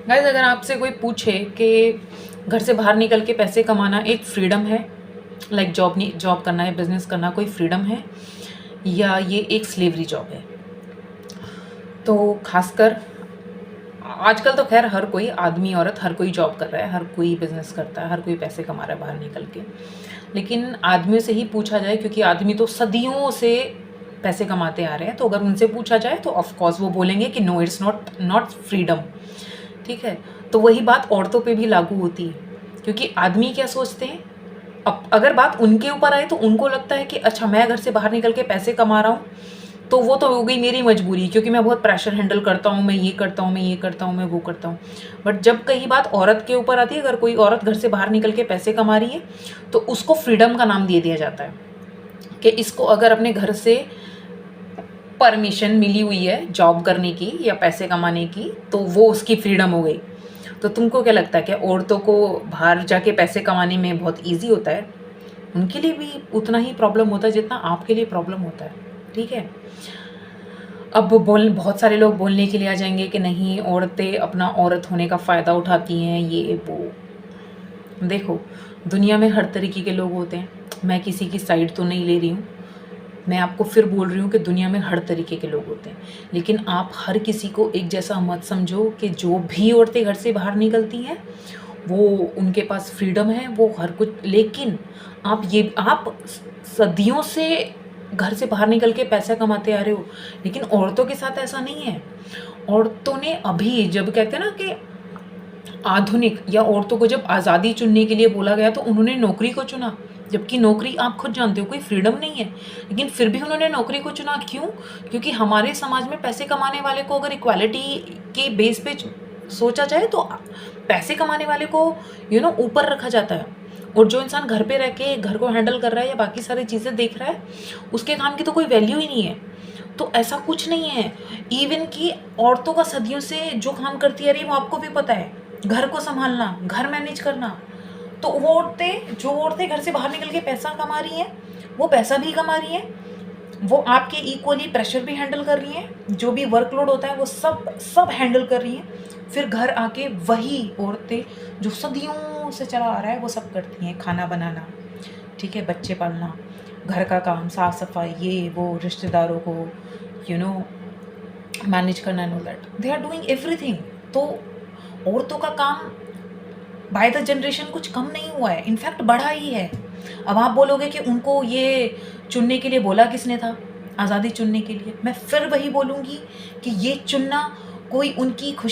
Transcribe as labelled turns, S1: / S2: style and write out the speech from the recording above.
S1: Guys, अगर आपसे कोई पूछे कि घर से बाहर निकल के पैसे कमाना एक फ्रीडम है, लाइक जॉब करना है, बिजनेस करना कोई फ्रीडम है, या ये एक स्लेवरी जॉब है, तो खासकर आजकल तो खैर हर कोई आदमी औरत हर कोई जॉब कर रहा है, हर कोई बिजनेस करता है, हर कोई पैसे कमा रहा है बाहर निकल के। लेकिन आदमियों से ही पूछा जाए, क्योंकि आदमी तो सदियों से पैसे कमाते आ रहे हैं, तो अगर उनसे पूछा जाए तो ऑफ कोर्स वो बोलेंगे कि नो, इट्स नॉट फ्रीडम। ठीक है, तो वही बात औरतों पे भी लागू होती है, क्योंकि आदमी क्या सोचते हैं, अब अगर बात उनके ऊपर आए तो उनको लगता है कि अच्छा, मैं घर से बाहर निकल के पैसे कमा रहा हूँ तो वो तो हो गई मेरी मजबूरी, क्योंकि मैं बहुत प्रेशर हैंडल करता हूँ, मैं ये करता हूँ, मैं ये करता हूँ, मैं वो करता हूँ। बट जब कहीं बात औरत के ऊपर आती है, अगर कोई औरत घर से बाहर निकल के पैसे कमा रही है तो उसको फ्रीडम का नाम दे दिया जाता है कि इसको अगर अपने घर से परमिशन मिली हुई है जॉब करने की या पैसे कमाने की, तो वो उसकी फ्रीडम हो गई। तो तुमको क्या लगता है कि औरतों को बाहर जाके पैसे कमाने में बहुत ईजी होता है? उनके लिए भी उतना ही प्रॉब्लम होता है जितना आपके लिए प्रॉब्लम होता है। ठीक है, अब बहुत सारे लोग बोलने के लिए आ जाएंगे कि नहीं, औरतें अपना औरत होने का फ़ायदा उठाती हैं, ये वो। देखो, दुनिया में हर तरीके के लोग होते हैं, मैं किसी की साइड तो नहीं ले रही हूँ, मैं आपको फिर बोल रही हूँ कि दुनिया में हर तरीके के लोग होते हैं। लेकिन आप हर किसी को एक जैसा मत समझो कि जो भी औरतें घर से बाहर निकलती हैं वो उनके पास फ्रीडम है, वो हर कुछ। लेकिन आप सदियों से घर से बाहर निकल के पैसा कमाते आ रहे हो, लेकिन औरतों के साथ ऐसा नहीं है। औरतों ने अभी, जब कहते हैं ना कि आधुनिक, या औरतों को जब आज़ादी चुनने के लिए बोला गया तो उन्होंने नौकरी को चुना, जबकि नौकरी आप खुद जानते हो कोई फ्रीडम नहीं है, लेकिन फिर भी उन्होंने नौकरी को चुना। क्यों? क्योंकि हमारे समाज में पैसे कमाने वाले को अगर इक्वालिटी के बेस पे सोचा जाए तो पैसे कमाने वाले को ऊपर रखा जाता है, और जो इंसान घर पे रह के घर को हैंडल कर रहा है या बाकी सारी चीज़ें देख रहा है, उसके काम की तो कोई वैल्यू ही नहीं है। तो ऐसा कुछ नहीं है। इवन कि औरतों का सदियों से जो काम करती है रही, वो आपको भी पता है, घर को संभालना, घर मैनेज करना। तो जो औरतें घर से बाहर निकल के पैसा कमा रही हैं, वो पैसा भी कमा रही हैं, वो आपके इक्वली प्रेशर भी हैंडल कर रही हैं, जो भी वर्कलोड होता है वो सब हैंडल कर रही हैं। फिर घर आके वही औरतें जो सदियों से चला आ रहा है वो सब करती हैं, खाना बनाना, ठीक है, बच्चे पालना, घर का काम, साफ सफाई, ये वो, रिश्तेदारों को मैनेज करना and all that, they are doing everything. तो औरतों का काम बाय द जनरेशन कुछ कम नहीं हुआ है, इनफैक्ट बढ़ा ही है। अब आप बोलोगे कि उनको ये चुनने के लिए बोला किसने था, आज़ादी चुनने के लिए? मैं फिर वही बोलूँगी कि ये चुनना कोई उनकी खुशी